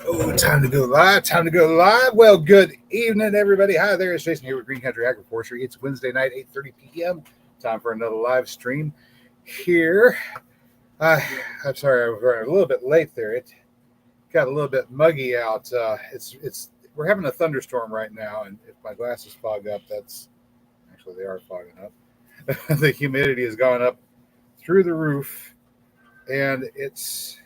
Oh, time to go live. Time to go live. Well, good evening, everybody. Hi there. It's Jason here with Green Country Agroforestry. It's Wednesday night, 8:30 p.m. Time for another live stream here. I'm sorry, I was running a little bit late there. It got a little bit muggy out. We're having a thunderstorm right now, and if my glasses fog up, that's actually they are fogging up. The humidity has gone up through the roof, and it's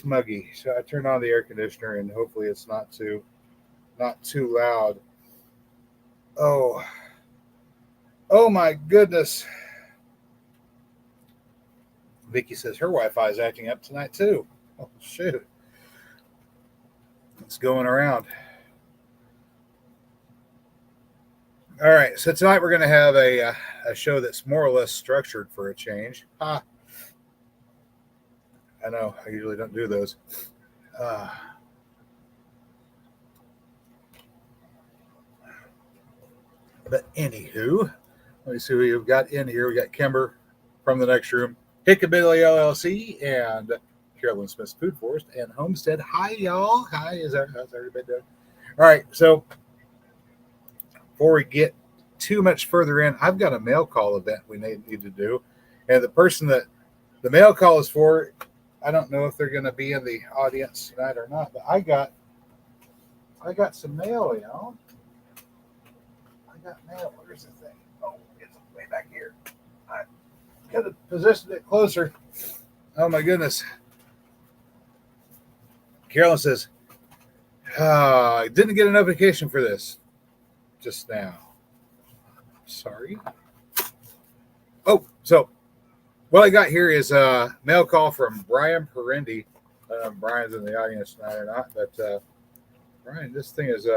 muggy. So I turned on the air conditioner, and hopefully it's not too loud. Oh my goodness. Vicky says her Wi-Fi is acting up tonight too. Oh shoot. It's going around. All right, so tonight we're going to have a show that's more or less structured for a change. I know, I usually don't do those. But anywho, let me see who you've got in here. We got Kimber from the next room, Hickabilly LLC, and Carolyn Smith's Food Forest and Homestead. Hi, y'all. Hi, how's everybody doing? All right, so before we get too much further in, I've got a mail call event we need to do. And the person that the mail call is for, I don't know if they're going to be in the audience tonight or not, but I got some mail, y'all. I got mail. Where's the thing? Oh, it's way back here. I could have positioned it closer. Oh, my goodness. Carolyn says, I didn't get a notification for this just now. Sorry. Oh, so what I got here is a mail call from Brian Perendi. I don't know if Brian's in the audience tonight or not, but Brian, this thing is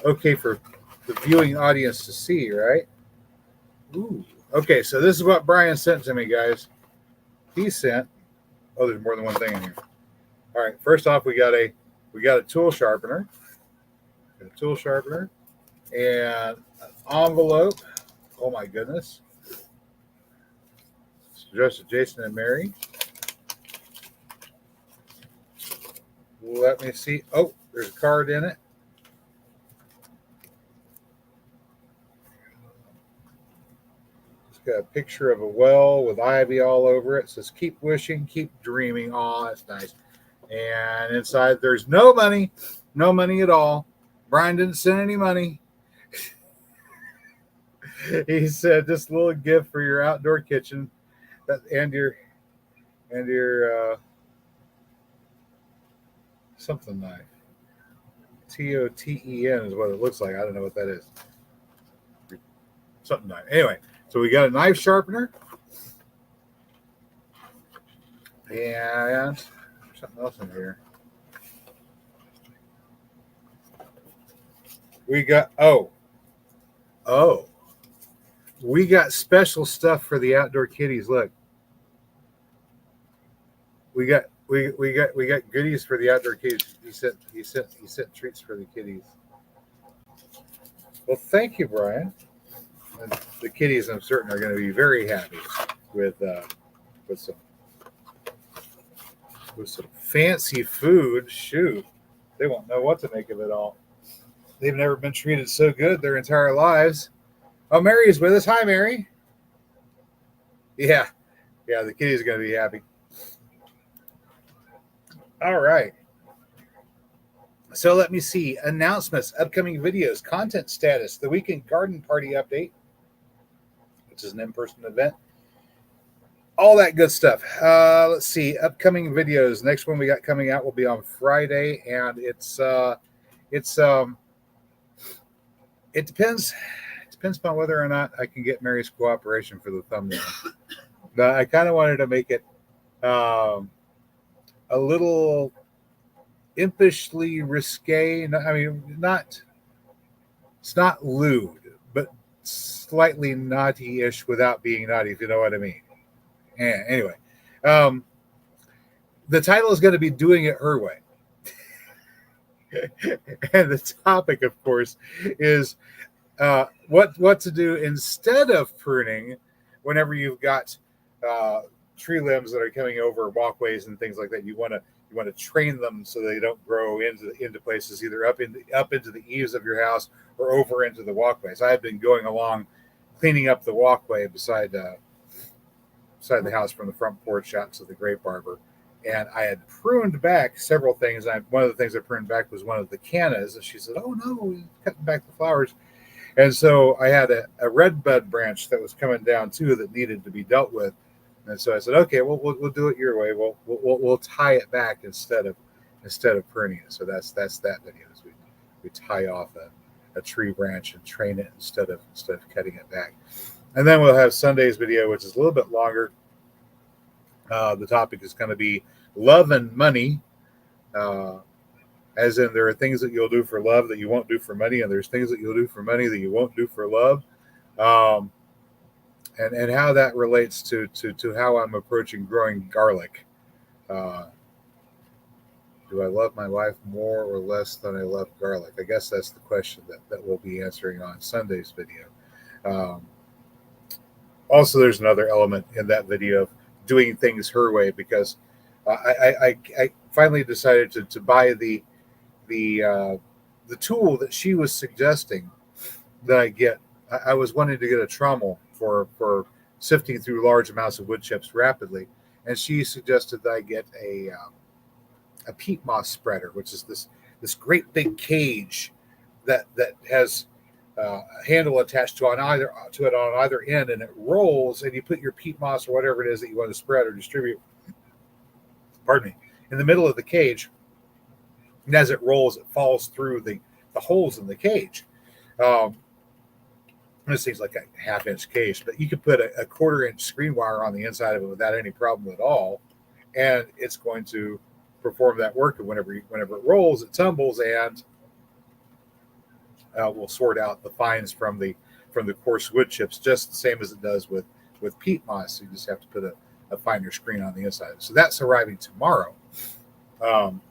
okay for the viewing audience to see, right? Ooh. Okay, so this is what Brian sent to me, guys. He sent. Oh, there's more than one thing in here. All right. First off, we got a tool sharpener. A tool sharpener and an envelope. Oh my goodness. It's addressed to Jason and Mary. Let me see. Oh, there's a card in it. It's got a picture of a well with ivy all over it. It says, keep wishing, keep dreaming. Oh, that's nice. And inside there's no money at all. Brian didn't send any money. He said, just a little gift for your outdoor kitchen and your something knife. TOTEN is what it looks like. I don't know what that is. Something knife. Anyway, so we got a knife sharpener. And something else in here. We got we got special stuff for the outdoor kitties. Look, we got goodies for the outdoor kitties. He sent treats for the kitties. Well, thank you, Brian. And the kitties, I'm certain, are going to be very happy with some fancy food. Shoot, they won't know what to make of it all. They've never been treated so good their entire lives. Oh, Mary is with us. Hi, Mary. Yeah, the kitty's going to be happy. All right. So let me see. Announcements, upcoming videos, content status, the weekend garden party update, which is an in-person event. All that good stuff. Let's see. Upcoming videos. Next one we got coming out will be on Friday, and it depends upon whether or not I can get Mary's cooperation for the thumbnail. But I kind of wanted to make it a little impishly risque. I mean, it's not lewd, but slightly naughty-ish without being naughty, if you know what I mean. Yeah, anyway, the title is going to be Doing It Her Way. And the topic, of course, is what to do instead of pruning whenever you've got tree limbs that are coming over walkways and things like that. You want to train them so they don't grow into places either up into the eaves of your house or over into the walkways. I have been going along cleaning up the walkway beside the house from the front porch out to the grape arbor, and I had pruned back several things. One of the things I pruned back was one of the cannas, and she said, "Oh no, we're cutting back the flowers." And so I had a red bud branch that was coming down too that needed to be dealt with. And so I said, "Okay, well, we'll do it your way. We'll tie it back instead of pruning it." So that's that video. Is we tie off a tree branch and train it instead of cutting it back. And then we'll have Sunday's video, which is a little bit longer. The topic is going to be love and money. As in, there are things that you'll do for love that you won't do for money, and there's things that you'll do for money that you won't do for love, and how that relates to how I'm approaching growing garlic. Do I love my wife more or less than I love garlic? I guess that's the question that we'll be answering on Sunday's video. Also, there's another element in that video of doing things her way, because I finally decided to buy the tool that she was suggesting that I get. I was wanting to get a trommel for sifting through large amounts of wood chips rapidly, and she suggested that I get a peat moss spreader, which is this great big cage that has a handle attached to it on either end, and it rolls, and you put your peat moss or whatever it is that you want to spread or distribute, pardon me, in the middle of the cage. And as it rolls, it falls through the holes in the cage. This thing's like a half-inch cage, but you could put a quarter-inch screen wire on the inside of it without any problem at all, and it's going to perform that work. And whenever it rolls, it tumbles, and will sort out the fines from the coarse wood chips, just the same as it does with peat moss. So you just have to put a finer screen on the inside. So that's arriving tomorrow. And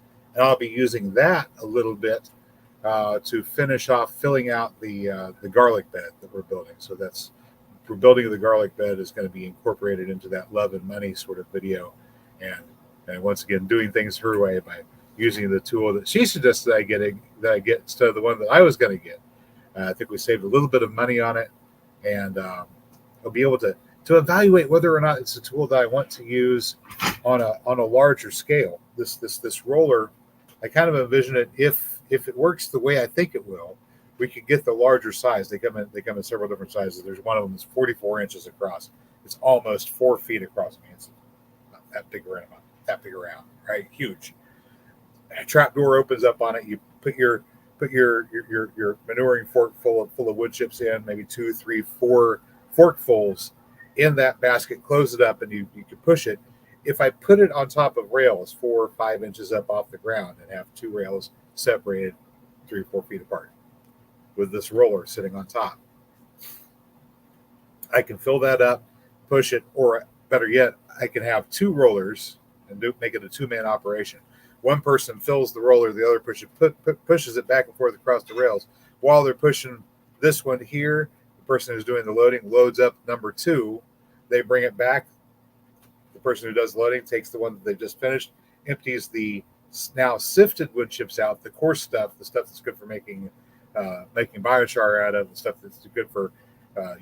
I'll be using that a little bit to finish off filling out the garlic bed that we're building. So we're building the garlic bed is going to be incorporated into that love and money sort of video. And once again, doing things her way by using the tool that she suggested I get instead of the one that I was going to get. I think we saved a little bit of money on it, and I'll be able to evaluate whether or not it's a tool that I want to use on a larger scale. This roller, I kind of envision it, if it works the way I think it will, we could get the larger size. They come in several different sizes. There's one of them that's 44 inches across. It's almost 4 feet across. I mean, it's not that big around, right? Huge. A trap door opens up on it. You put your manuring fork full of wood chips in, maybe 2, 3, 4 forkfuls in that basket. Close it up, and you can push it. If I put it on top of rails 4 or 5 inches up off the ground and have 2 rails separated 3 or 4 feet apart with this roller sitting on top, I can fill that up, push it, or better yet, I can have 2 rollers and make it a 2-man operation. One person fills the roller, the other pushes it back and forth across the rails. While they're pushing this one here, the person who's doing the loading loads up number 2. They bring it back. The person who does loading takes the one that they just finished, empties the now sifted wood chips out, the coarse stuff, the stuff that's good for making biochar out of, the stuff that's good for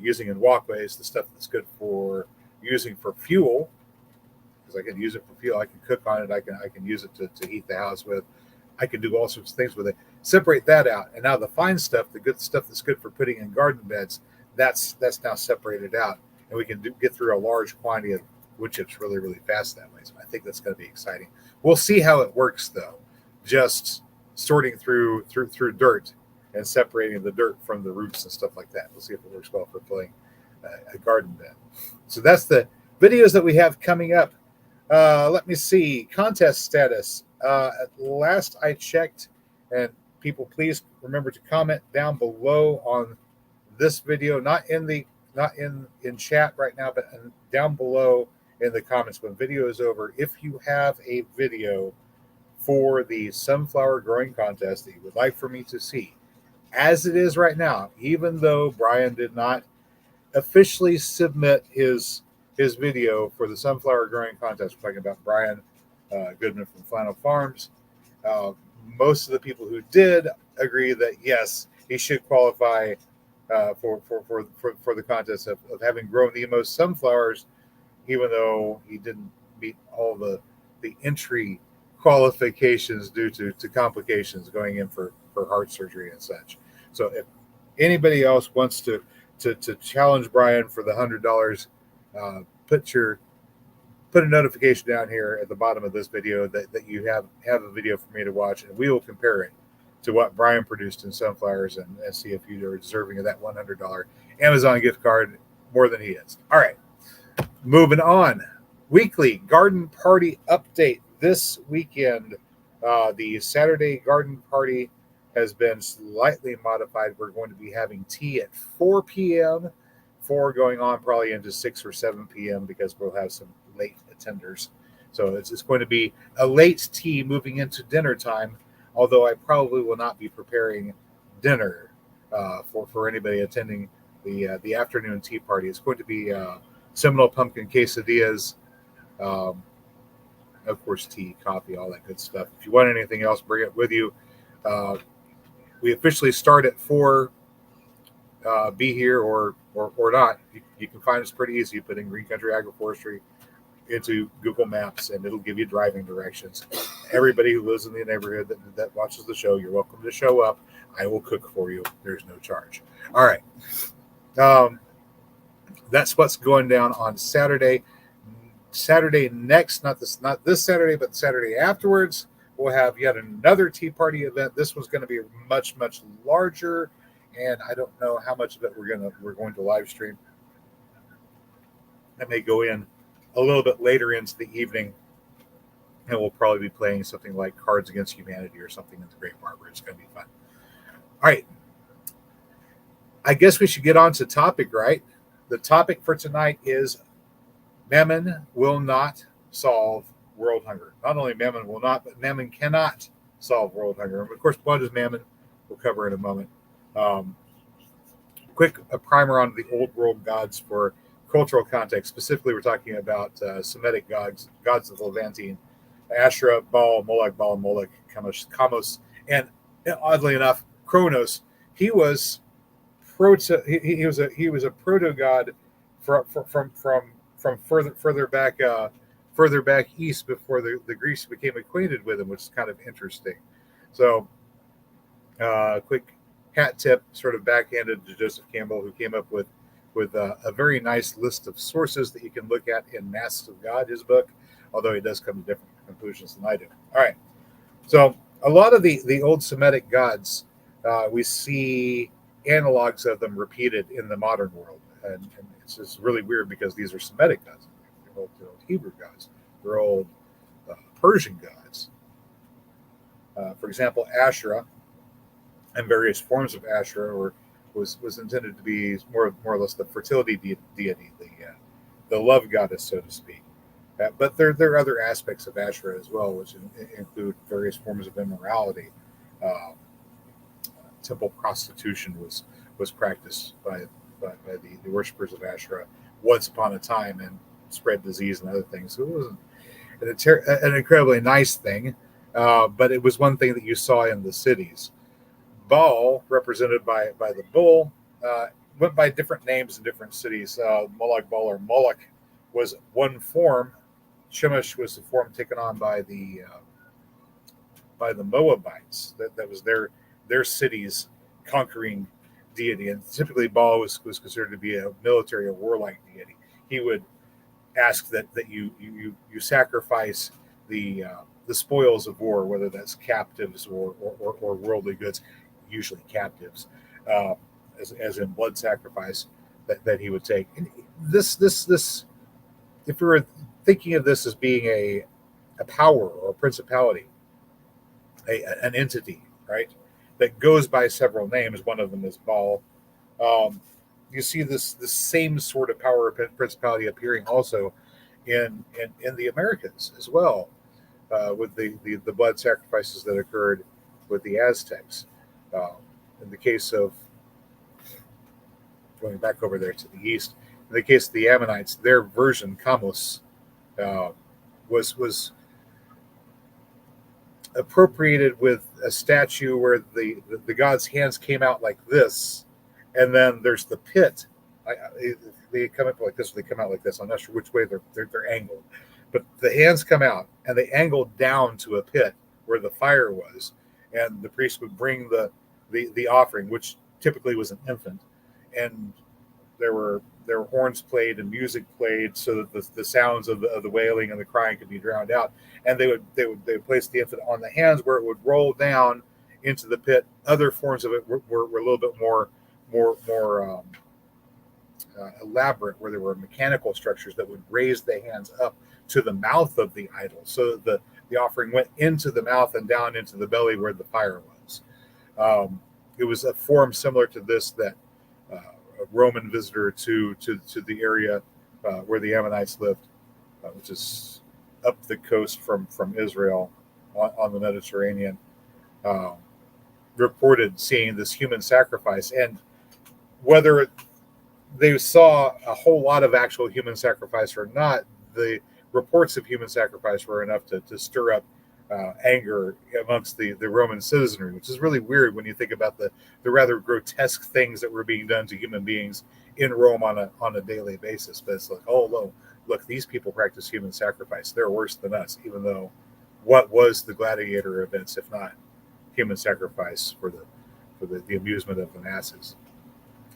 using in walkways, the stuff that's good for using for fuel, because I can use it for fuel. I can cook on it. I can use it to heat the house with. I can do all sorts of things with it. Separate that out, and now the fine stuff, the good stuff that's good for putting in garden beds, that's now separated out, and we can get through a large quantity of wood chips really, really fast that way. So I think that's going to be exciting. We'll see how it works, though. Just sorting through dirt and separating the dirt from the roots and stuff like that. We'll see if it works well for filling a garden bed. So that's the videos that we have coming up. Let me see. Contest status. At last I checked, and people, please remember to comment down below on this video, not in chat right now, but down below in the comments when video is over. If you have a video for the sunflower growing contest that you would like for me to see, as it is right now, even though Brian did not officially submit his his video for the sunflower growing contest. We're talking about Brian Goodman from Flannel Farms. Most of the people who did agree that yes, he should qualify for the contest of having grown the most sunflowers, even though he didn't meet all the entry qualifications due to complications going in for heart surgery and such. So if anybody else wants to challenge Brian for the $100, put a notification down here at the bottom of this video that you have a video for me to watch, and we will compare it to what Brian produced in sunflowers and see if you are deserving of that $100 Amazon gift card more than he is. All right, moving on. Weekly garden party update this weekend. The Saturday garden party has been slightly modified. We're going to be having tea at 4 p.m. 4 going on probably into 6 or 7 p.m. because we'll have some late attenders. So it's going to be a late tea moving into dinner time, although I probably will not be preparing dinner for anybody attending the afternoon tea party. It's going to be Seminal Pumpkin Quesadillas, of course, tea, coffee, all that good stuff. If you want anything else, bring it with you. We officially start at 4. Be here or not. You can find us pretty easy. Put in Green Country Agroforestry into Google Maps, and it'll give you driving directions. Everybody who lives in the neighborhood that watches the show, you're welcome to show up. I will cook for you. There's no charge. All right. That's what's going down on Saturday. Saturday next, not this Saturday, but Saturday afterwards, we'll have yet another tea party event. This one's going to be much, much larger, and I don't know how much of it we're going to live stream. I may go in a little bit later into the evening, and we'll probably be playing something like Cards Against Humanity or something in the Great Barber. It's going to be fun. All right. I guess we should get on to topic, right? The topic for tonight is Mammon will not solve world hunger. Not only Mammon will not, but Mammon cannot solve world hunger. And of course, what is Mammon? We'll cover in a moment. Quick primer on the old world gods for cultural context. Specifically, we're talking about Semitic gods of the Levantine: Asherah, Baal, Molag-Baal, Molech, Kamos, and oddly enough, Kronos. He was he was a proto god from further back east before the Greeks became acquainted with him, which is kind of interesting. So, quick hat tip, sort of backhanded to Joseph Campbell, who came up with a very nice list of sources that you can look at in Masks of God, his book, although he does come to different conclusions than I do. All right. So a lot of the old Semitic gods, we see analogs of them repeated in the modern world. And it's just really weird because these are Semitic gods. They're old Hebrew gods. They're old Persian gods. For example, Asherah and various forms of Asherah was intended to be more or less the fertility deity, the love goddess, so to speak. But there are other aspects of Asherah as well, which include various forms of immorality. Temple prostitution was practiced by the worshippers of Asherah once upon a time and spread disease and other things. So it wasn't an incredibly nice thing, but it was one thing that you saw in the cities. Baal, represented by the bull, went by different names in different cities. Molag-Baal or Molech was one form. Chemosh was the form taken on by the Moabites. That was their city's conquering deity, and typically Baal was considered to be a military or warlike deity. He would ask that you sacrifice the spoils of war, whether that's captives or worldly goods, usually captives, as in blood sacrifice that he would take. And this, if we were thinking of this as being a power or a principality, an entity, right, that goes by several names. One of them is Baal. You see this same sort of power or principality appearing also in the Americas as well, with the blood sacrifices that occurred with the Aztecs. In the case of going back over there to the east, In the case of the Ammonites, their version, Kamos, was appropriated with a statue where the god's hands came out like this, and then there's the pit. They come up like this, or they come out like this. I'm not sure which way they're angled, but the hands come out and they angle down to a pit where the fire was, and the priest would bring the offering, which typically was an infant, and there were horns played and music played so that the sounds of the wailing and the crying could be drowned out. And they would place the infant on the hands where it would roll down into the pit. Other forms of it were a little bit more elaborate, where there were mechanical structures that would raise the hands up to the mouth of the idol, so that the offering went into the mouth and down into the belly where the fire was. It was a form similar to this that a Roman visitor to the area where the Ammonites lived, which is up the coast from Israel on the Mediterranean, reported seeing this human sacrifice. And whether they saw a whole lot of actual human sacrifice or not, the reports of human sacrifice were enough to stir up anger amongst the Roman citizenry, which is really weird when you think about the rather grotesque things that were being done to human beings in Rome on a daily basis. But it's like, oh, look, these people practice human sacrifice. They're worse than us, even though what was the gladiator events, if not human sacrifice for the amusement of the masses?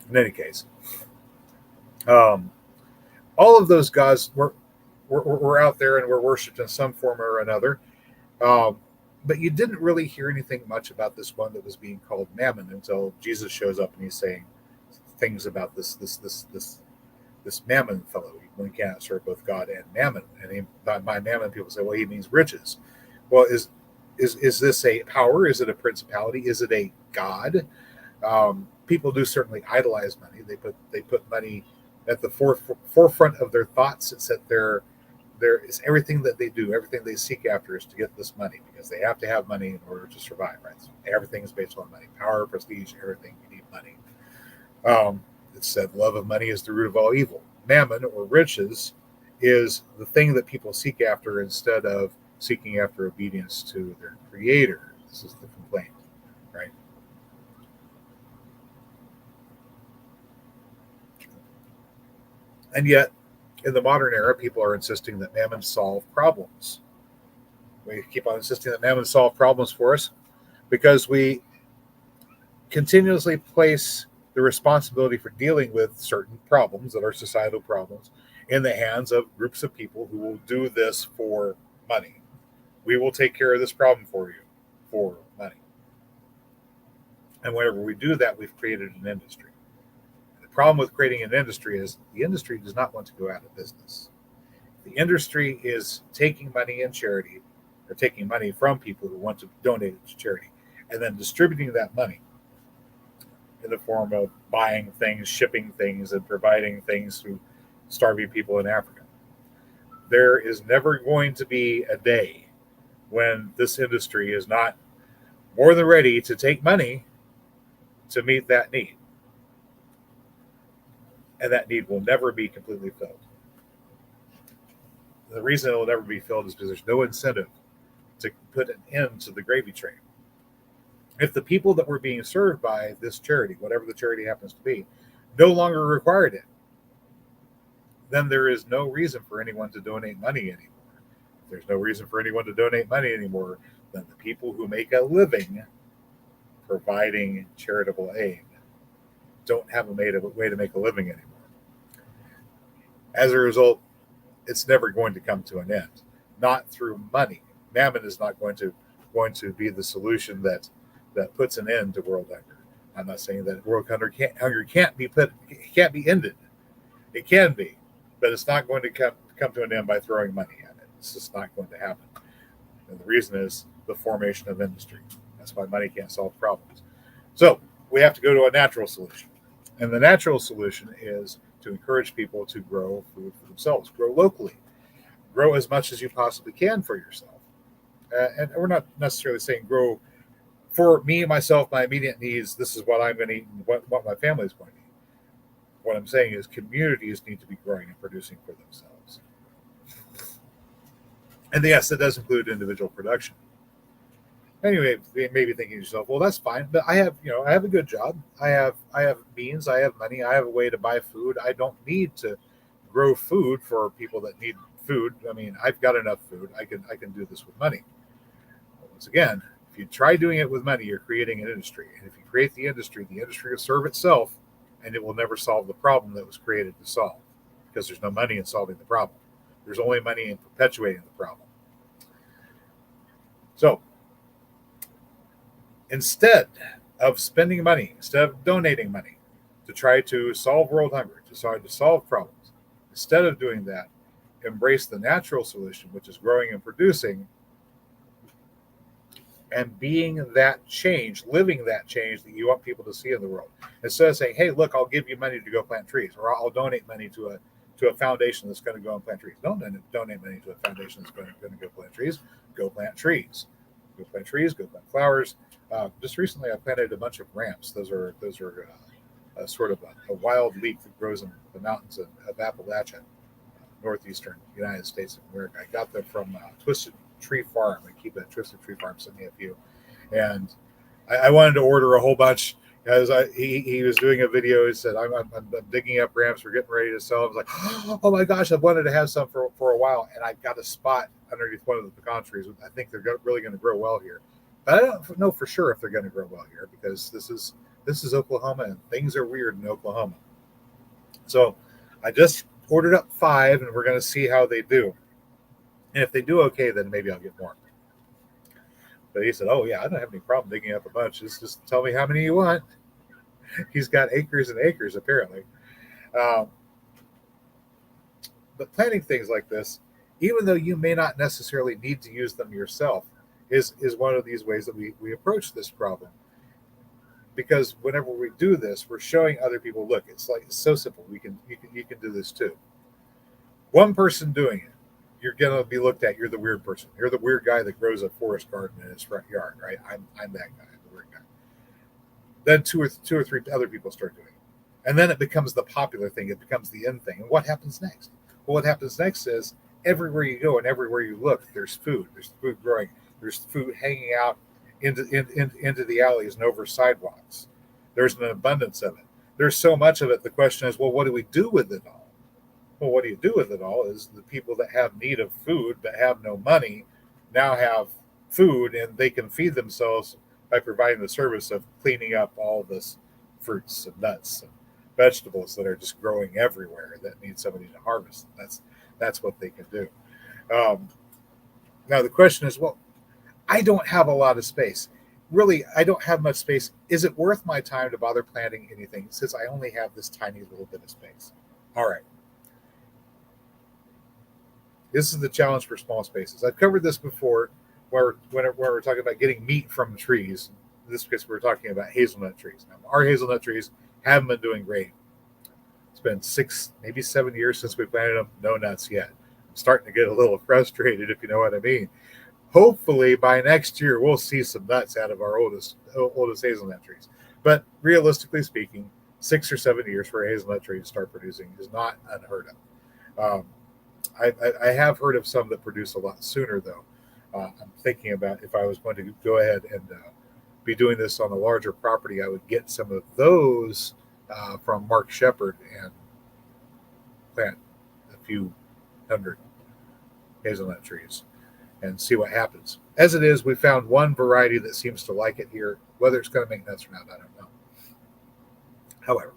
In any case, all of those gods were out there and were worshipped in some form or another. But you didn't really hear anything much about this one that was being called Mammon until Jesus shows up and he's saying things about this Mammon fellow. One cannot serve both God and Mammon. And by Mammon, people say, well, he means riches. Well, is this a power? Is it a principality? Is it a god? People do certainly idolize money. They put money at the forefront of their thoughts. It's that there is everything that they do, everything they seek after is to get this money, because they have to have money in order to survive, right? So everything is based on money, power, prestige, everything. You need money. It's said love of money is the root of all evil. Mammon, or riches, is the thing that people seek after instead of seeking after obedience to their creator. This is the complaint, right? And yet, in the modern era, people are insisting that Mammon solve problems. We keep on insisting that Mammon solve problems for us because we continuously place the responsibility for dealing with certain problems that are societal problems in the hands of groups of people who will do this for money. We will take care of this problem for you for money. And whenever we do that, we've created an industry. The problem with creating an industry is the industry does not want to go out of business. The industry is taking money in charity, or taking money from people who want to donate it to charity, and then distributing that money in the form of buying things, shipping things, and providing things to starving people in Africa. There is never going to be a day when this industry is not more than ready to take money to meet that need. And that need will never be completely filled. The reason it will never be filled is because there's no incentive to put an end to the gravy train. If the people that were being served by this charity, whatever the charity happens to be, no longer required it, then there is no reason for anyone to donate money anymore. If there's no reason for anyone to donate money anymore, then the people who make a living providing charitable aid don't have a way to make a living anymore. As a result, it's never going to come to an end. Not through money. Mammon is not going to be the solution that puts an end to world hunger. I'm not saying that world hunger can't be ended. It can be, but it's not going to come to an end by throwing money at it. It's just not going to happen. And the reason is the formation of industry. That's why money can't solve problems. So we have to go to a natural solution. And the natural solution is to encourage people to grow food for themselves, grow locally, grow as much as you possibly can for yourself. And we're not necessarily saying grow for me, myself, my immediate needs. This is what I'm going to eat and what my family is going to eat. What I'm saying is communities need to be growing and producing for themselves. And yes, that does include individual production. Anyway, you may be thinking to yourself, well, that's fine, but I have a good job. I have means, I have money, I have a way to buy food. I don't need to grow food for people that need food. I mean, I've got enough food. I can do this with money. Once again, if you try doing it with money, you're creating an industry. And if you create the industry will serve itself, and it will never solve the problem that was created to solve, because there's no money in solving the problem. There's only money in perpetuating the problem. So instead of spending money, instead of donating money to try to solve world hunger, to try to solve problems, instead of doing that, embrace the natural solution, which is growing and producing, and being that change, living that change that you want people to see in the world. Instead of saying, hey, look, I'll give you money to go plant trees, or I'll donate money to a foundation that's going to go and plant trees. Don't donate money to a foundation that's going to go plant trees. Go plant trees. Go plant trees, go plant flowers. Just recently, I planted a bunch of ramps. Those are sort of a wild leaf that grows in the mountains of Appalachia, northeastern United States of America. I got them from Twisted Tree Farm. I keep that Twisted Tree Farm, sent me a few, and I wanted to order a whole bunch. As he was doing a video, he said, I'm digging up ramps. We're getting ready to sell. I was like, oh my gosh, I've wanted to have some for a while, and I've got a spot underneath one of the pecan trees. I think they're really going to grow well here, but I don't know for sure if they're going to grow well here, because this is Oklahoma, and things are weird in Oklahoma. So I just ordered up 5, and we're going to see how they do. And if they do okay, then maybe I'll get more. But he said, oh yeah, I don't have any problem digging up a bunch. Just tell me how many you want. He's got acres and acres, apparently. But planting things like this, even though you may not necessarily need to use them yourself, is one of these ways that we approach this problem. Because whenever we do this, we're showing other people, look, it's so simple. You can do this too. One person doing it, you're going to be looked at. You're the weird person. You're the weird guy that grows a forest garden in his front yard, right? I'm that guy. I'm the weird guy. Then two or three other people start doing it. And then it becomes the popular thing. It becomes the end thing. And what happens next? Well, what happens next is everywhere you go and everywhere you look, there's food. There's food growing. There's food hanging out into the alleys and over sidewalks. There's an abundance of it. There's so much of it. The question is, well, what do we do with it all? Well, what do you do with it all is the people that have need of food but have no money now have food, and they can feed themselves by providing the service of cleaning up all this fruits and nuts and vegetables that are just growing everywhere that need somebody to harvest. That's what they can do. Now the question is, well, I don't have a lot of space. Really, I don't have much space. Is it worth my time to bother planting anything since I only have this tiny little bit of space? All right. This is the challenge for small spaces. I've covered this before where we're talking about getting meat from trees. In this case, we're talking about hazelnut trees. Now, our hazelnut trees haven't been doing great. It's been 6, maybe 7 years since we planted them. No nuts yet. I'm starting to get a little frustrated, if you know what I mean. Hopefully, by next year, we'll see some nuts out of our oldest hazelnut trees. But realistically speaking, 6 or 7 years for a hazelnut tree to start producing is not unheard of. I have heard of some that produce a lot sooner, though. I'm thinking about if I was going to go ahead and be doing this on a larger property, I would get some of those from Mark Shepard and plant a few hundred hazelnut trees and see what happens. As it is, we found one variety that seems to like it here. Whether it's going to make nuts or not, I don't know. However,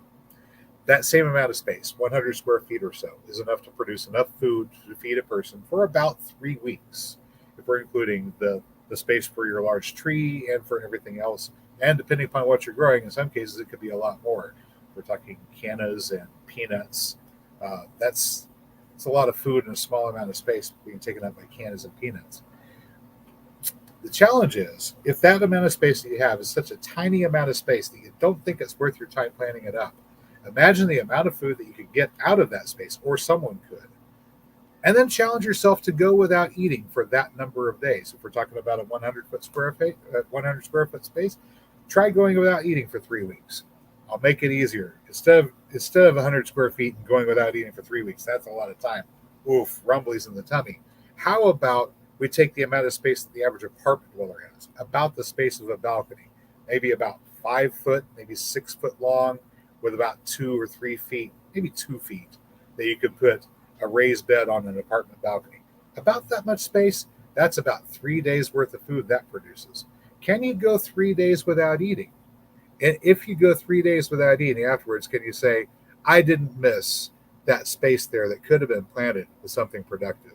that same amount of space, 100 square feet or so, is enough to produce enough food to feed a person for about 3 weeks, if we're including the space for your large tree and for everything else. And depending upon what you're growing, in some cases, it could be a lot more. We're talking cannas and peanuts. That's a lot of food in a small amount of space being taken up by cannas and peanuts. The challenge is, if that amount of space that you have is such a tiny amount of space that you don't think it's worth your time planting it up, imagine the amount of food that you could get out of that space, or someone could. And then challenge yourself to go without eating for that number of days. If we're talking about a 100 square foot space, try going without eating for 3 weeks. I'll make it easier. Instead of instead of 100 square feet and going without eating for 3 weeks, that's a lot of time. Oof, rumblies in the tummy. How about we take the amount of space that the average apartment dweller has, about the space of a balcony, maybe about 5 foot, maybe 6 foot long, with about 2 or 3 feet, maybe 2 feet, that you could put a raised bed on an apartment balcony. About that much space, that's about 3 days worth of food that produces. Can you go 3 days without eating? And if you go 3 days without eating afterwards, can you say, I didn't miss that space there that could have been planted with something productive?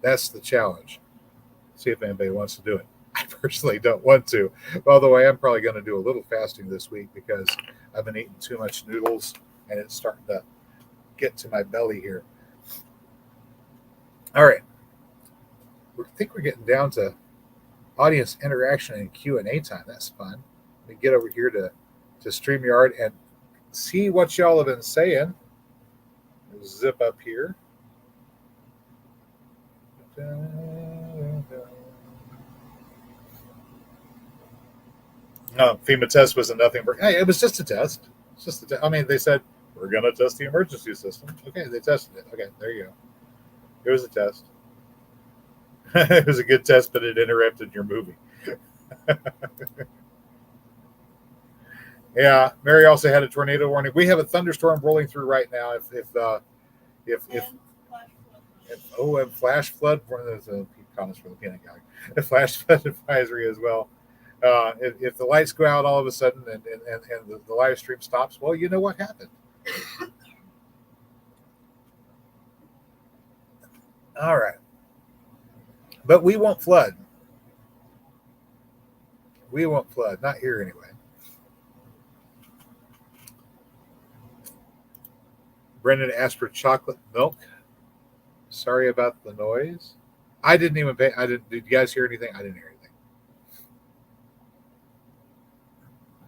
That's the challenge. See if anybody wants to do it. I personally don't want to, although I am probably going to do a little fasting this week because I've been eating too much noodles and it's starting to get to my belly here. All right. I think we're getting down to audience interaction and Q&A time. That's fun. Let me get over here to StreamYard and see what y'all have been saying. Zip up here. No, FEMA test was a nothing. Hey, it was just a test. It's just I mean, they said we're going to test the emergency system. Okay, they tested it. Okay, there you go. It was a test. It was a good test, but it interrupted your movie. Yeah, Mary also had a tornado warning. We have a thunderstorm rolling through right now. And flash flood. There's a comments from the peanut gallery. A flash flood advisory as well. If the lights go out all of a sudden and the live stream stops, well, you know what happened. All right. But we won't flood. We won't flood. Not here anyway. Brendan asked for chocolate milk. Sorry about the noise. I didn't even pay. Did you guys hear anything? I didn't hear anything.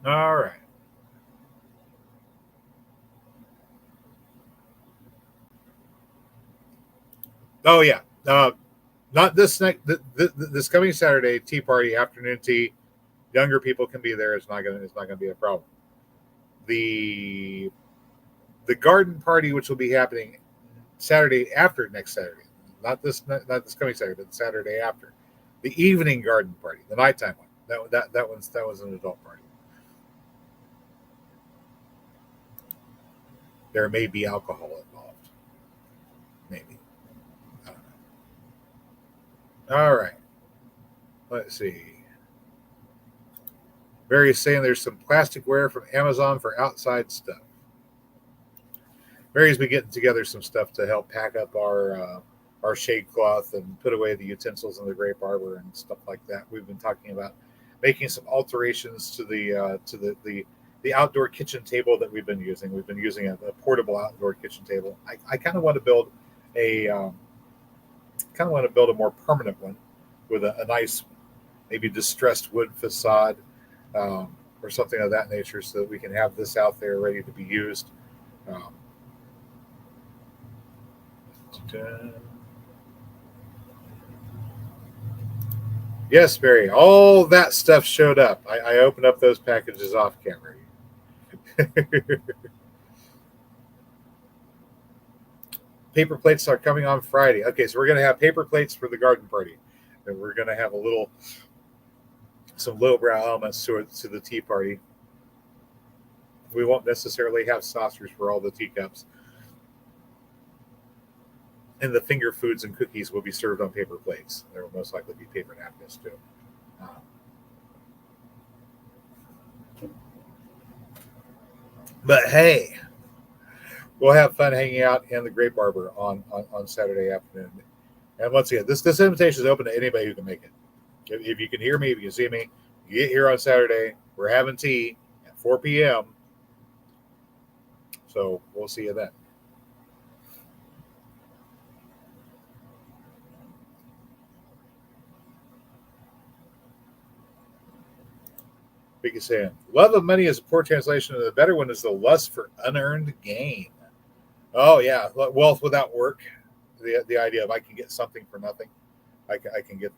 All right. Oh yeah. Not this this coming Saturday, tea party, afternoon tea. Younger people can be there. It's not gonna be a problem. The garden party, which will be happening Saturday after next Saturday, not this coming Saturday, but the Saturday after, the evening garden party, the nighttime one. That was an adult party. There may be alcohol involved, maybe. I don't know. All right, let's see. Mary's saying there's some plasticware from Amazon for outside stuff. Mary's been getting together some stuff to help pack up our shade cloth and put away the utensils in the grape arbor and stuff like that. We've been talking about making some alterations to the outdoor kitchen table that we've been using. We've been using a portable outdoor kitchen table. I kind of want to build a more permanent one with a nice, maybe distressed wood facade or something of that nature, so that we can have this out there ready to be used. Yes, Barry. All that stuff showed up. I opened up those packages off camera. Paper plates are coming on Friday. Okay, so we're going to have paper plates for the garden party, and we're going to have some lowbrow elements to the tea party. We won't necessarily have saucers for all the teacups. And the finger foods and cookies will be served on paper plates. There will most likely be paper napkins too. But hey, we'll have fun hanging out in the grape arbor on Saturday afternoon. And once again, this invitation is open to anybody who can make it. If you can hear me, if you can see me, you get here on Saturday. We're having tea at 4 p.m. So we'll see you then. Big saying, love of money is a poor translation, and the better one is the lust for unearned gain. Oh yeah, wealth without work. The idea of I can get something for nothing. I can get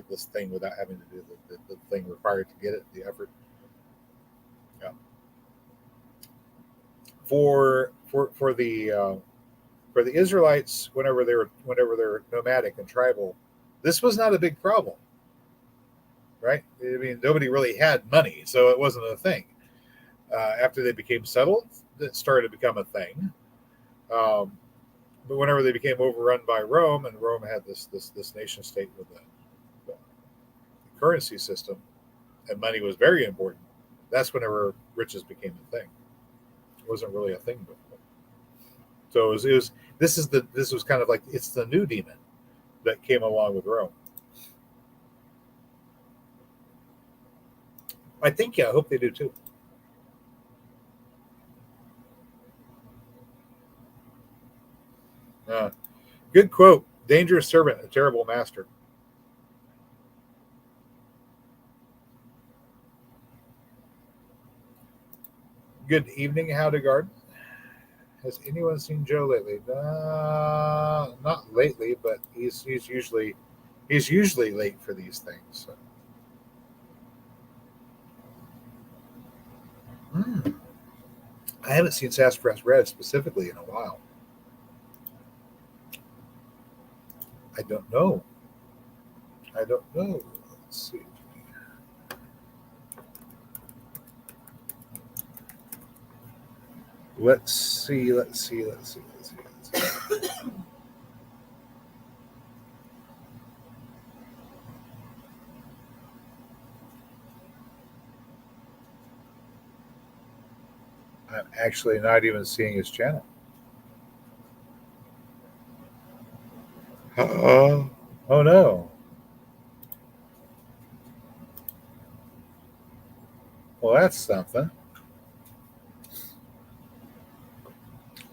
this thing without having to do the thing required to get it, the effort. Yeah. For the Israelites, whenever they're nomadic and tribal, this was not a big problem, right? I mean, nobody really had money, so it wasn't a thing. After they became settled, it started to become a thing. But whenever they became overrun by Rome, and Rome had this nation state with a currency system, and money was very important, that's whenever riches became a thing. It wasn't really a thing before. So this was kind of like, it's the new demon that came along with Rome. I think, yeah, I hope they do too. Good quote. Dangerous servant, a terrible master. Good evening, Howdegard. Has anyone seen Joe lately? Not lately, but he's usually late for these things. So. I haven't seen Sassafras Red specifically in a while. I don't know. Let's see. Let's see. I'm actually not even seeing his channel. Oh no. Well, that's something.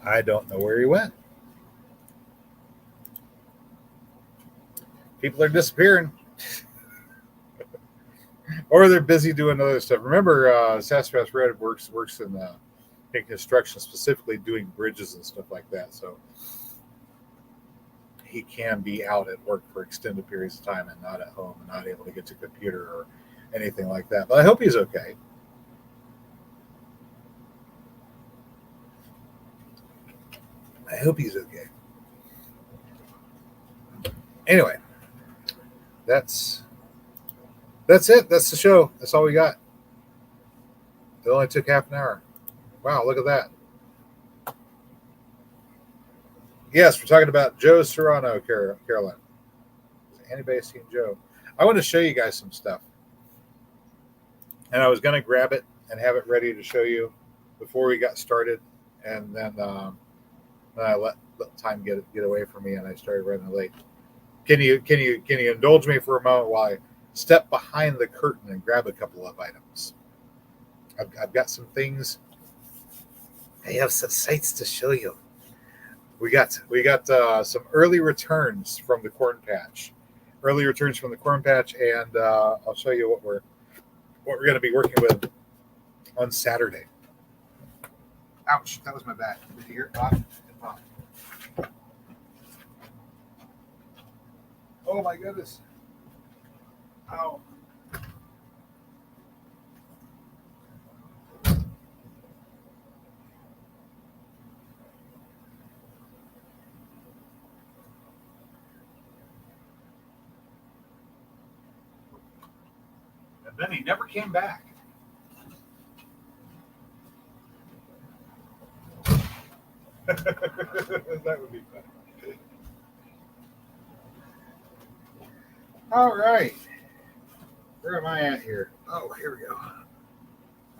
I don't know where he went. People are disappearing. Or they're busy doing other stuff. Remember, Sassafras Red works in construction, specifically doing bridges and stuff like that. So he can be out at work for extended periods of time and not at home and not able to get to a computer or anything like that. But I hope he's okay. Anyway, that's it. That's the show. That's all we got. It only took half an hour. Wow, look at that. Yes, we're talking about Joe Serrano, Carolyn. Has anybody seen Joe? I want to show you guys some stuff. And I was going to grab it and have it ready to show you before we got started. And then I let time get away from me, and I started running late. Can you indulge me for a moment while I step behind the curtain and grab a couple of items? I've got some things. I have some sights to show you. We got some early returns from the corn patch. And I'll show you what we're going to be working with on Saturday. Ouch! That was my back. Did you hear it pop? It popped. Oh my goodness! Ow! And then he never came back. That would be fun. All right. Where am I at here? Oh, here we go.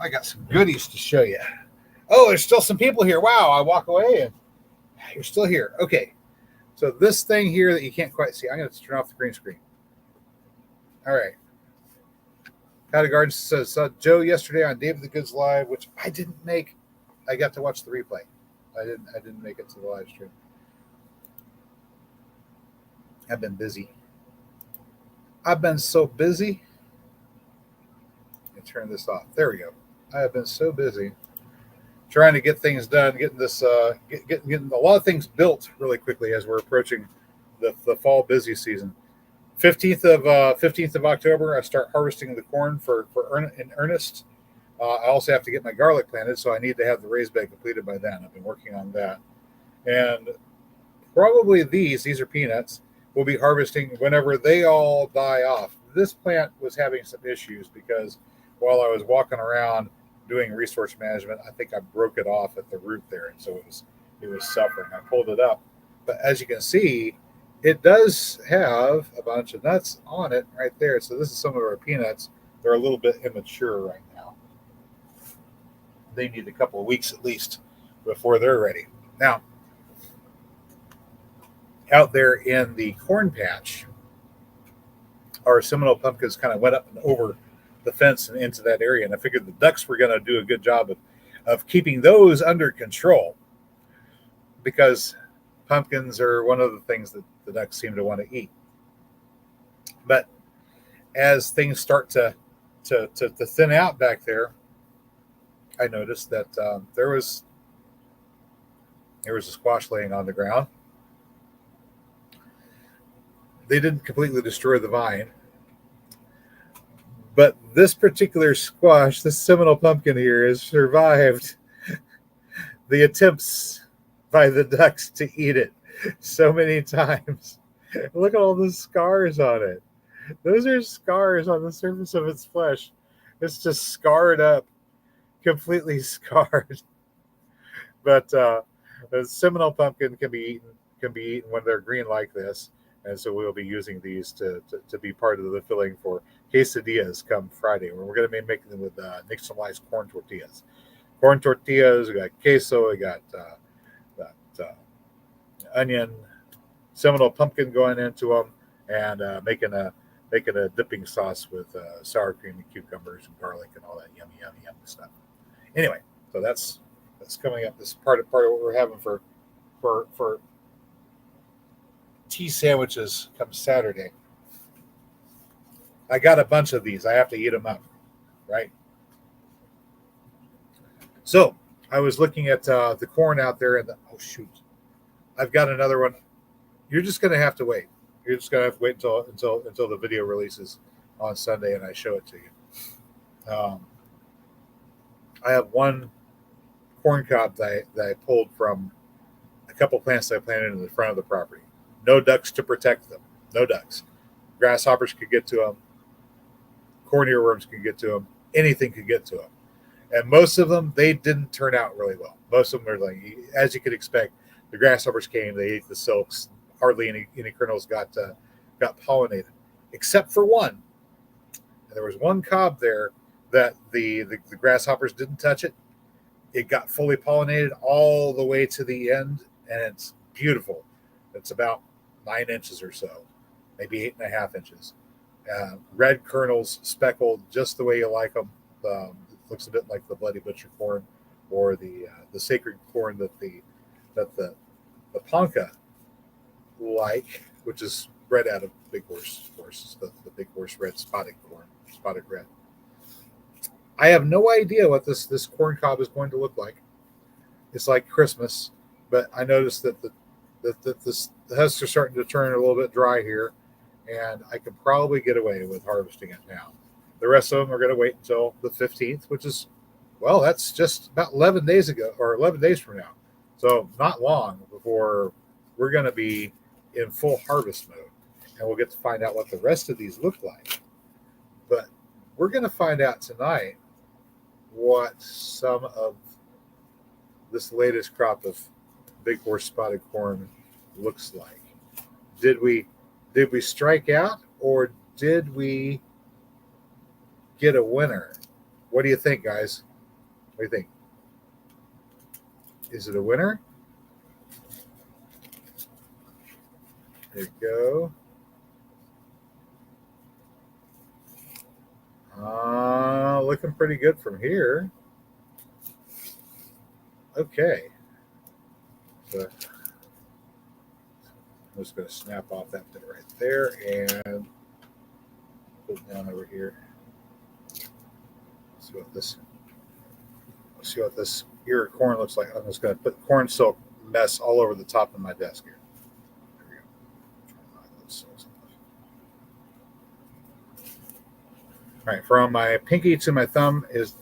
I got some goodies to show you. Oh, there's still some people here. Wow, I walk away and you're still here. Okay. So this thing here that you can't quite see, I'm going to turn off the green screen. All right. Garden says, saw Joe yesterday on David the Good's Live, which I didn't make. I got to watch the replay. I didn't make it to the live stream. I've been busy. I've been so busy. Let me turn this off. There we go. I have been so busy trying to get things done, getting this, getting a lot of things built really quickly as we're approaching the fall busy season. 15th of October, I start harvesting the corn in earnest. I also have to get my garlic planted, so I need to have the raised bed completed by then. I've been working on that. And probably these are peanuts, we'll be harvesting whenever they all die off. This plant was having some issues because while I was walking around doing resource management, I think I broke it off at the root there, and so it was suffering. I pulled it up, but as you can see, it does have a bunch of nuts on it right there. So this is some of our peanuts. They're a little bit immature right now. They need a couple of weeks at least before they're ready. Now, out there in the corn patch, our Seminal pumpkins kind of went up and over the fence and into that area. And I figured the ducks were going to do a good job of keeping those under control, because pumpkins are one of the things that the ducks seem to want to eat. But as things start to thin out back there, I noticed that there was a squash laying on the ground. They didn't completely destroy the vine, but this particular squash, this Seminal pumpkin here, has survived the attempts by the ducks to eat it so many times. Look at all the scars on it. Those are scars on the surface of its flesh. It's just scarred up, completely scarred. But the Seminal pumpkin can be eaten when they're green like this. And so we'll be using these to be part of the filling for quesadillas come Friday. We're going to be making them with nixtamalized corn tortillas. Corn tortillas, we got queso, we got onion, Seminal pumpkin going into them, and making a dipping sauce with sour cream and cucumbers and garlic and all that yummy stuff. Anyway, so that's coming up. This is part of what we're having for tea sandwiches come Saturday. I got a bunch of these. I have to eat them up, right? So I was looking at the corn out there, and oh shoot, I've got another one. You're just going to have to wait. You're just going to have to wait until the video releases on Sunday, and I show it to you. I have one corn cob that I pulled from a couple plants that I planted in the front of the property. No ducks to protect them. No ducks. Grasshoppers could get to them. Corn earworms could get to them. Anything could get to them. And most of them, they didn't turn out really well. Most of them are like, as you could expect, the grasshoppers came, they ate the silks. Hardly any kernels got pollinated, except for one. And there was one cob there that the grasshoppers didn't touch it. It got fully pollinated all the way to the end, and it's beautiful. It's about 9 inches or so, maybe 8.5 inches. Red kernels, speckled, just the way you like them. It looks a bit like the Bloody Butcher corn, or the sacred corn that the Ponca like, which is bred out of Big Horse, of course, the Big Horse red spotted corn, spotted red. I have no idea what this corn cob is going to look like. It's like Christmas, but I noticed that the husks are starting to turn a little bit dry here, and I could probably get away with harvesting it now. The rest of them are going to wait until the 15th, which is, well, that's just about 11 days ago, or 11 days from now. So not long before we're going to be in full harvest mode, and we'll get to find out what the rest of these look like. But we're going to find out tonight what some of this latest crop of Big Horse spotted corn looks like. Did we strike out, or did we get a winner? What do you think, guys? What do you think? Is it a winner? There you go. Looking pretty good from here. Okay. So I'm just going to snap off that bit right there and put it down over here. See what this ear of corn looks like. I'm just going to put corn silk mess all over the top of my desk here. There we go. All right, from my pinky to my thumb is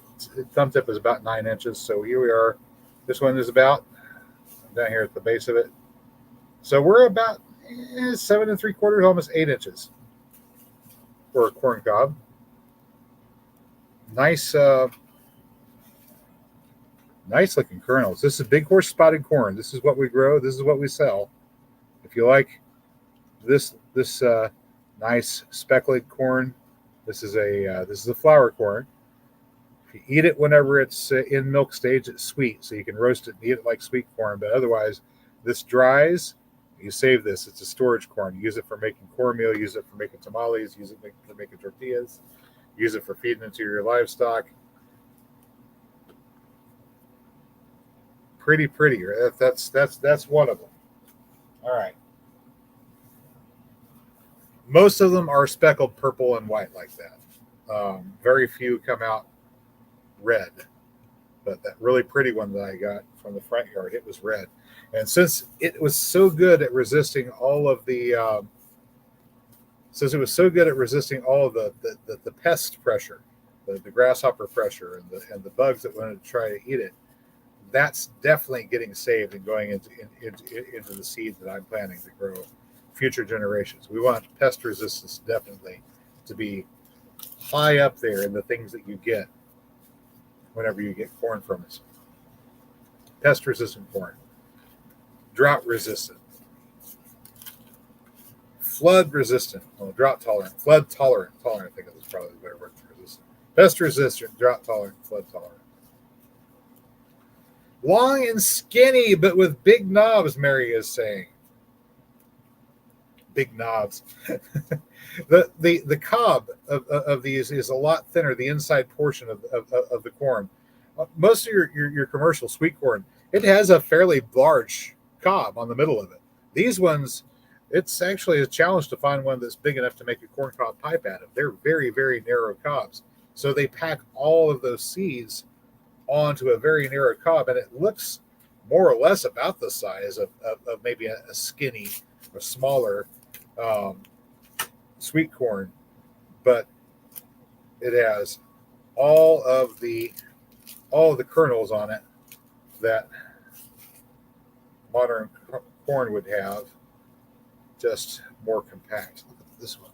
thumb tip is about 9 inches. So here we are. This one is about down here at the base of it. So we're about 7 3/4, almost 8 inches for a corn cob. Nice, nice looking kernels. This is big horse spotted corn. This is what we grow. This is what we sell. If you like this nice speckled corn, this is a flour corn. If you eat it whenever it's in milk stage, it's sweet, so you can roast it and eat it like sweet corn. But otherwise, this dries. You save this. It's a storage corn. You use it for making cornmeal. Use it for making tamales. Use it for making tortillas. Use it for feeding into your livestock. Pretty. That's one of them. All right. Most of them are speckled purple and white like that. Very few come out red. But that really pretty one that I got from the front yard, it was red. And since it was so good at resisting all of the pest pressure, the grasshopper pressure, and the bugs that wanted to try to eat it, that's definitely getting saved and going into the seed that I'm planning to grow future generations. We want pest resistance definitely to be high up there in the things that you get whenever you get corn from us. Pest resistant corn, drought resistant, flood resistant, drought tolerant, flood tolerant. Tolerant, I think is probably the better word for resistant. Pest resistant, drought tolerant, flood tolerant. Long and skinny, but with big knobs, Mary is saying. Big knobs. the cob of these is a lot thinner, the inside portion of the corn. Most of your commercial sweet corn, it has a fairly large cob on the middle of it. These ones, it's actually a challenge to find one that's big enough to make a corn cob pipe out of. They're very, very narrow cobs. So they pack all of those seeds onto a very narrow cob, and it looks more or less about the size of maybe a skinny or smaller sweet corn, but it has all of the kernels on it that modern corn would have, just more compact. Look at this one.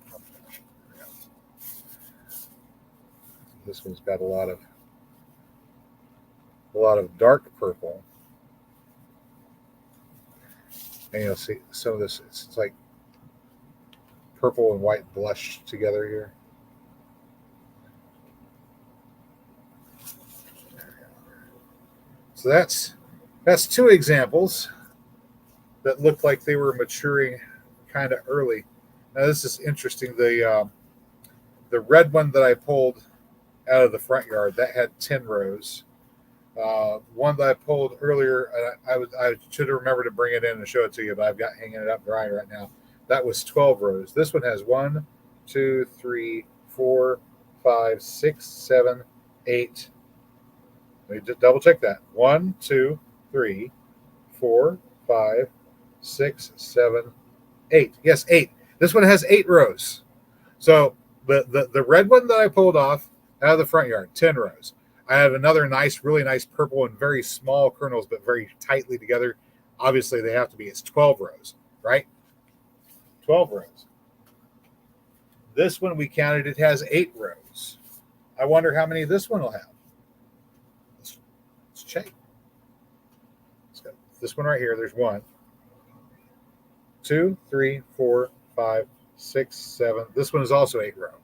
This one's got a lot of dark purple, and you'll see some of this. It's like purple and white blush together here. So that's two examples that looked like they were maturing kind of early. Now this is interesting. The red one that I pulled out of the front yard, that had 10 rows. One that I pulled earlier, I should have remembered to bring it in and show it to you, but I've got hanging it up drying right now. That was 12 rows. This one has 1, 2, 3, 4, 5, 6, 7, 8. Let me just double check that. 1, 2, 3, 4, 5, 6, 7, 8. Yes, 8. This one has 8 rows. So the red one that I pulled off out of the front yard, 10 rows. I have another really nice purple and very small kernels, but very tightly together. Obviously, they have to be. It's 12 rows, right? 12 rows. This one we counted, it has 8 rows. I wonder how many this one will have. Let's check. Let's go. This one right here, there's 1, 2, 3, 4, 5, 6, 7. This one is also 8 row.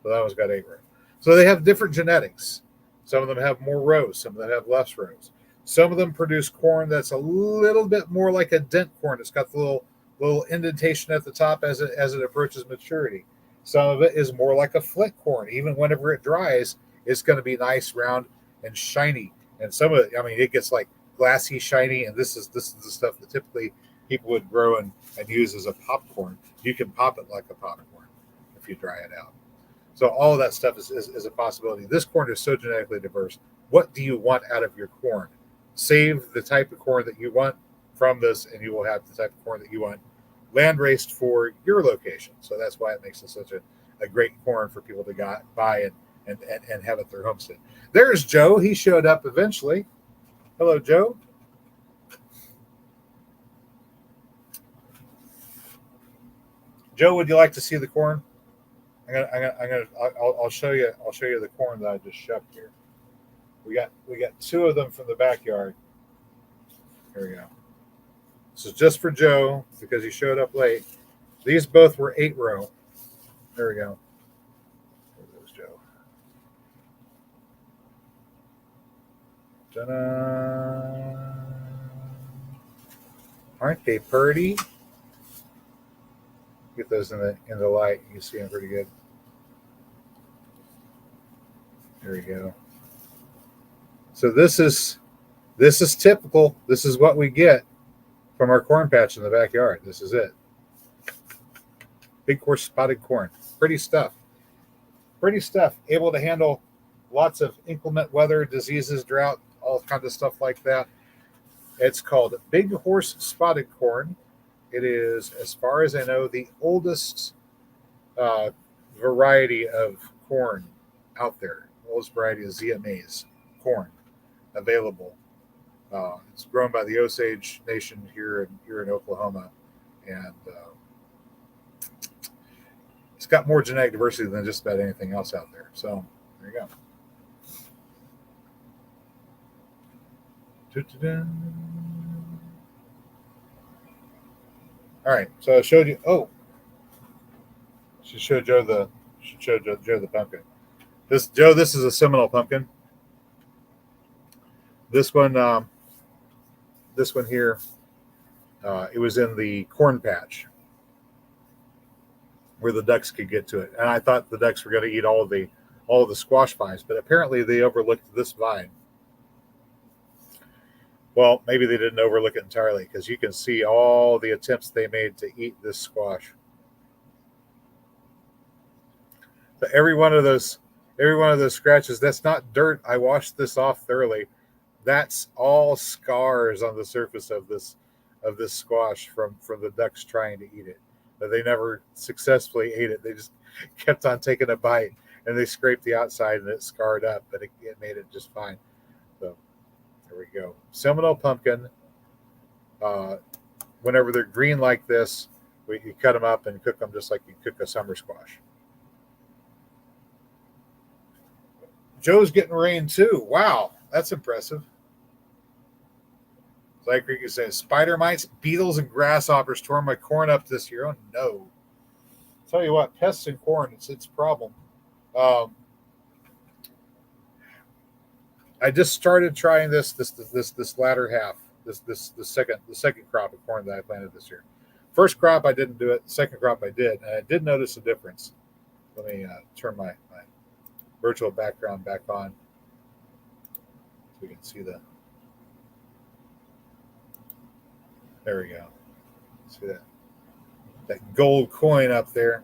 So that one's got 8 row. So they have different genetics. Some of them have more rows. Some of them have less rows. Some of them produce corn that's a little bit more like a dent corn. It's got the little indentation at the top as it approaches maturity. Some of it is more like a flint corn. Even whenever it dries, it's going to be nice, round, and shiny. And some of it, I mean, it gets like glassy, shiny. And this is the stuff that typically people would grow and use as a popcorn. You can pop it like a popcorn if you dry it out. So all of that stuff is a possibility. This corn is so genetically diverse. What do you want out of your corn? Save the type of corn that you want from this, and you will have the type of corn that you want land raised for your location. So that's why it makes it such a great corn for people to buy and have it their homestead. There's Joe. He showed up eventually. Hello, Joe. Joe, would you like to see the corn? I'll show you. I'll show you the corn that I just shucked here. We got two of them from the backyard. Here we go. This is just for Joe because he showed up late. These both were 8-row. There we go. There goes Joe. Ta-da. Aren't they pretty? Get those in the light. You can see them pretty good. There we go. So this is typical. This is what we get from our corn patch in the backyard. This is it. Big horse spotted corn. Pretty stuff. Pretty stuff. Able to handle lots of inclement weather, diseases, drought, all kinds of stuff like that. It's called Big Horse Spotted Corn. It is, as far as I know, the oldest variety of corn out there. The oldest variety of Zea mays corn available. It's grown by the Osage Nation here in Oklahoma, and it's got more genetic diversity than just about anything else out there. So there you go. All right, so I showed you. Oh, she showed Joe the pumpkin. This is a Seminal Pumpkin. This one here, it was in the corn patch where the ducks could get to it, and I thought the ducks were going to eat all of the squash vines, but apparently they overlooked this vine. Well, maybe they didn't overlook it entirely because you can see all the attempts they made to eat this squash. So every one of those scratches, that's not dirt. I washed this off thoroughly. That's all scars on the surface of this squash from the ducks trying to eat it. But they never successfully ate it. They just kept on taking a bite, and they scraped the outside, and it scarred up, but it made it just fine. So there we go. Seminole pumpkin. Whenever they're green like this, you cut them up and cook them just like you cook a summer squash. Joe's getting rain too. Wow, that's impressive. ZGreek is saying spider mites, beetles, and grasshoppers tore my corn up this year. Oh no! Tell you what, pests in corn, it's a problem. I just started trying this latter half, the second crop of corn that I planted this year. First crop I didn't do it. Second crop I did, and I did notice a difference. Let me turn my virtual background back on so we can see there we go. See that gold coin up there.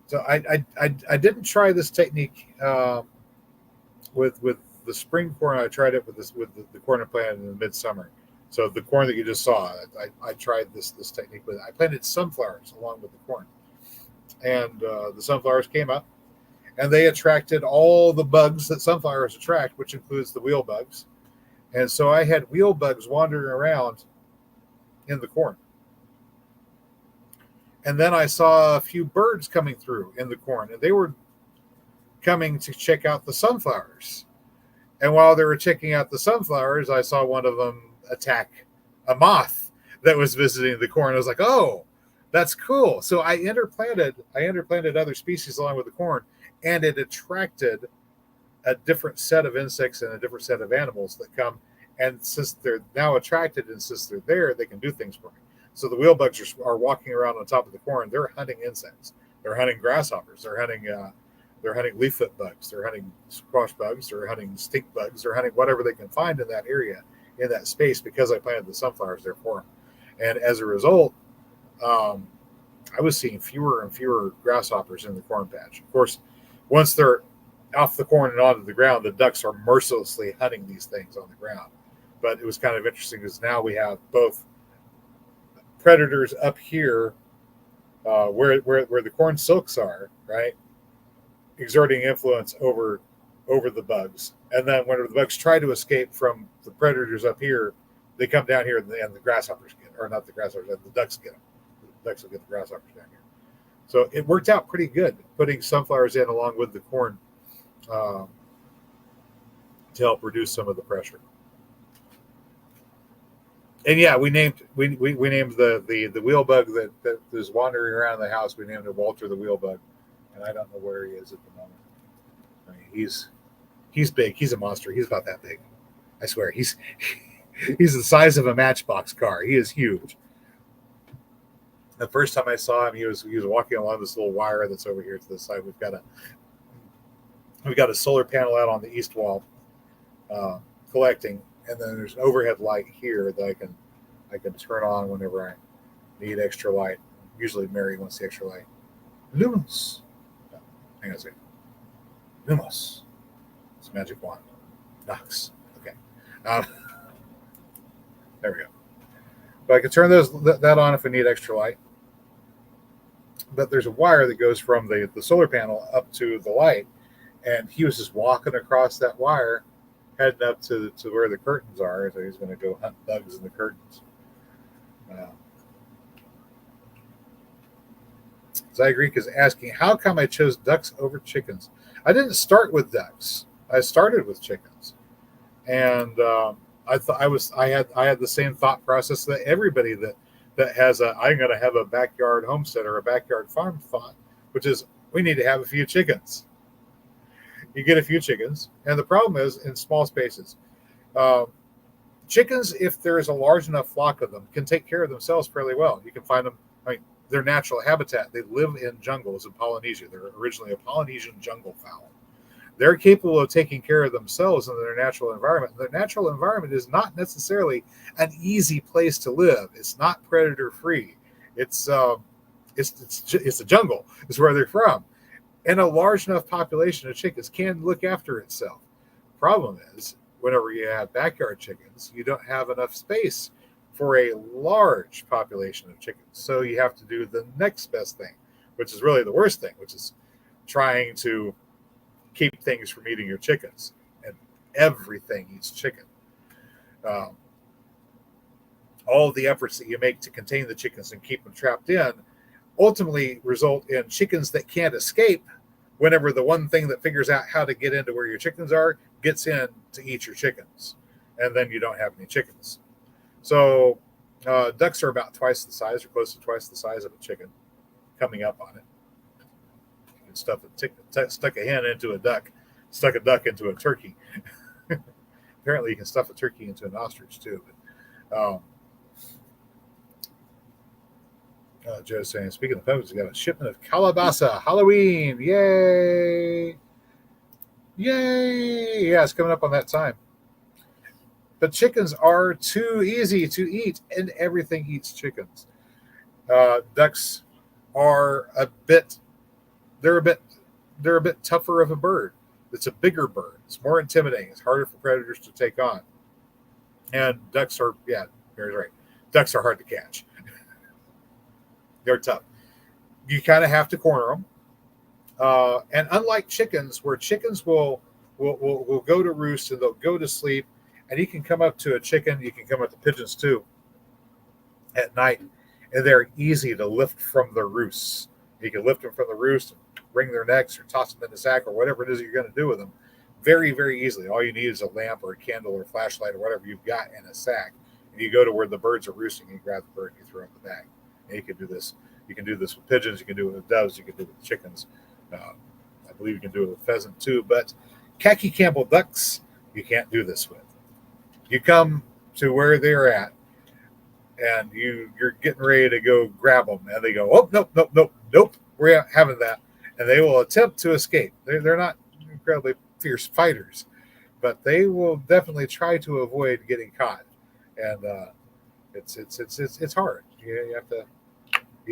So I didn't try this technique with the spring corn. I tried it with the corn I planted in the midsummer. So the corn that you just saw, I tried this technique with. I planted sunflowers along with the corn, and the sunflowers came up, and they attracted all the bugs that sunflowers attract, which includes the wheel bugs. And so I had wheel bugs wandering around in the corn. And then I saw a few birds coming through in the corn, and they were coming to check out the sunflowers. And while they were checking out the sunflowers, I saw one of them attack a moth that was visiting the corn. I was like, oh, that's cool. So I interplanted other species along with the corn, and it attracted a different set of insects and a different set of animals that come. And since they're now attracted and since they're there, they can do things for me. So the wheelbugs are walking around on top of the corn. They're hunting insects. They're hunting grasshoppers. They're hunting leaffoot bugs. They're hunting squash bugs. They're hunting stink bugs. They're hunting whatever they can find in that area, in that space, because I planted the sunflowers there for them. And as a result, I was seeing fewer and fewer grasshoppers in the corn patch. Of course, once they're off the corn and onto the ground, the ducks are mercilessly hunting these things on the ground. But it was kind of interesting because now we have both predators up here where the corn silks are, right? exerting influence over the bugs. And then whenever the bugs try to escape from the predators up here, they come down here and the grasshoppers get, or not the grasshoppers, the ducks get them. The ducks will get the grasshoppers down here. So it worked out pretty good putting sunflowers in along with the corn to help reduce some of the pressure. And yeah, we named the wheel bug that is wandering around the house. We named it Walter the wheel bug, and I don't know where he is at the moment. I mean, he's big. He's a monster. He's about that big. I swear. He's the size of a matchbox car. He is huge. The first time I saw him, he was walking along this little wire that's over here to the side. We've got a solar panel out on the east wall, collecting, and then there's an overhead light here that I can turn on whenever I need extra light. Usually Mary wants the extra light. Lumos. No, hang on a second. Lumos. It's a magic wand. Nox. Okay. There we go. But I can turn that on if I need extra light. But there's a wire that goes from the solar panel up to the light, and he was just walking across that wire, heading up to where the curtains are. So he's going to go hunt bugs in the curtains. ZGreek is asking, how come I chose ducks over chickens? I didn't start with ducks. I started with chickens, and I had the same thought process that everybody that has I'm going to have a backyard homestead or a backyard farm thought, which is we need to have a few chickens. You get a few chickens, and the problem is in small spaces. Chickens, if there is a large enough flock of them, can take care of themselves fairly well. You can find them. I mean, their natural habitat. They live in jungles in Polynesia. They're originally a Polynesian jungle fowl. They're capable of taking care of themselves in their natural environment. Their natural environment is not necessarily an easy place to live. It's not predator free. It's a jungle. Is where they're from, and a large enough population of chickens can look after itself. Problem is, whenever you have backyard chickens, you don't have enough space for a large population of chickens. So you have to do the next best thing, which is really the worst thing, which is trying to keep things from eating your chickens. And everything eats chicken. All the efforts that you make to contain the chickens and keep them trapped in ultimately result in chickens that can't escape whenever the one thing that figures out how to get into where your chickens are gets in to eat your chickens. And then you don't have any chickens. So ducks are about twice the size, or close to twice the size of a chicken, coming up on it. You can stuck a hen into a duck, stuck a duck into a turkey. Apparently you can stuff a turkey into an ostrich too. But, Joe's saying, speaking of pumpkins, we got a shipment of calabasa. Halloween. Yay. Yay. Yeah, it's coming up on that time. But chickens are too easy to eat, and everything eats chickens. Ducks are they're a bit tougher of a bird. It's a bigger bird. It's more intimidating. It's harder for predators to take on. And ducks are, yeah, Mary's right. Ducks are hard to catch. They're tough. You kind of have to corner them. And unlike chickens, where chickens will go to roost and they'll go to sleep, and you can come up to a chicken, you can come up to pigeons too at night, and they're easy to lift from their roosts. You can lift them from the roost and wring their necks or toss them in the sack or whatever it is you're going to do with them very, very easily. All you need is a lamp or a candle or a flashlight or whatever you've got in a sack. And you go to where the birds are roosting, and you grab the bird and you throw it in the bag. And you can do this. You can do this with pigeons. You can do it with doves. You can do it with chickens. I believe you can do it with pheasant too. But khaki Campbell ducks, you can't do this with. You come to where they're at, and you're getting ready to go grab them, and they go, oh, nope, we're not having that. And they will attempt to escape. They're not incredibly fierce fighters, but they will definitely try to avoid getting caught. And it's hard. You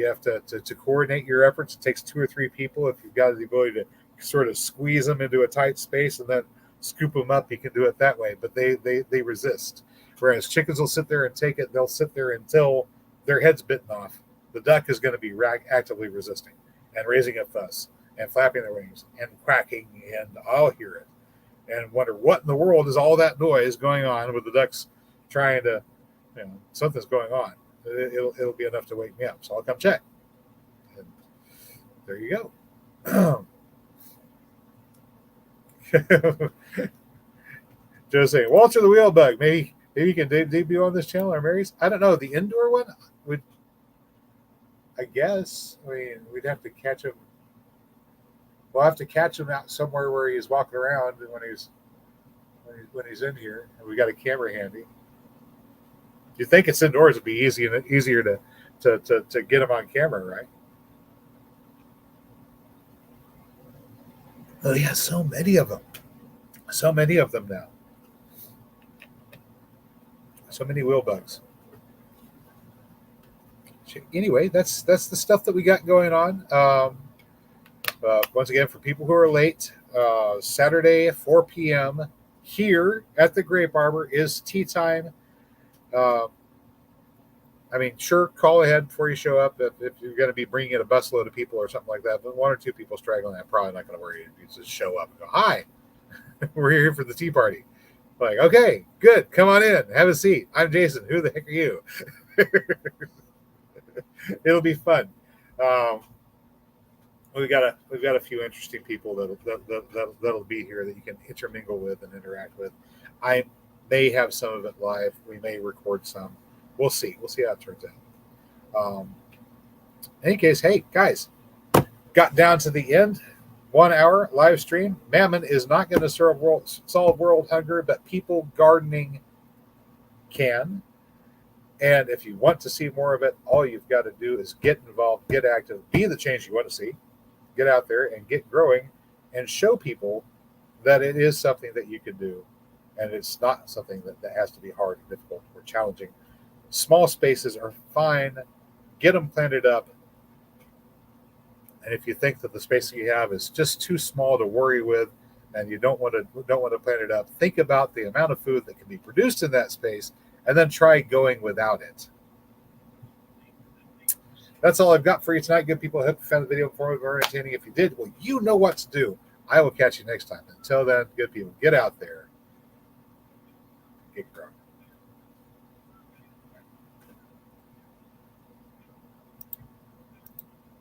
have to coordinate your efforts. It takes 2 or 3 people. If you've got the ability to sort of squeeze them into a tight space and then scoop them up, you can do it that way. But they resist. Whereas chickens will sit there and take it. They'll sit there until their head's bitten off. The duck is going to be actively resisting and raising a fuss and flapping their wings and quacking, and I'll hear it and wonder what in the world is all that noise going on with the ducks trying to, something's going on. It'll be enough to wake me up. So I'll come check. And there you go. Just saying, Walter the Wheel Bug. Maybe you can debut on this channel or Mary's. I don't know. The indoor one would, I guess. I mean, we'd have to catch him. We'll have to catch him out somewhere where he's walking around when he's in here, and we got a camera handy. You think it's indoors? It'd be easier to get him on camera, right? Oh yeah, so many of them. So many of them now. So many wheel bugs. Anyway, that's the stuff that we got going on. Once again, for people who are late, Saturday 4 p.m. here at the Grape Arbor is tea time. I mean, sure, call ahead before you show up if you're going to be bringing in a busload of people or something like that. But one or two people straggling, I'm probably not going to worry. You just show up and go, hi, we're here for the tea party. Like, okay, good. Come on in. Have a seat. I'm Jason. Who the heck are you? It'll be fun. We've got a few interesting people that'll be here that you can intermingle with and interact with. I may have some of it live. We may record some. We'll see. We'll see how it turns out. In any case, hey guys, got down to the end. 1 hour live stream. Mammon is not going to solve world hunger, but people gardening can. And if you want to see more of it, all you've got to do is get involved, get active, be the change you want to see. Get out there and get growing and show people that it is something that you can do. And it's not something that has to be hard and difficult or challenging. Small spaces are fine. Get them planted up. And if you think that the space that you have is just too small to worry with, and you don't want to plant it up, think about the amount of food that can be produced in that space, and then try going without it. That's all I've got for you tonight. Good people, I hope you found the video informative or entertaining. If you did, well, you know what to do. I will catch you next time. Until then, good people, get out there. Get growing.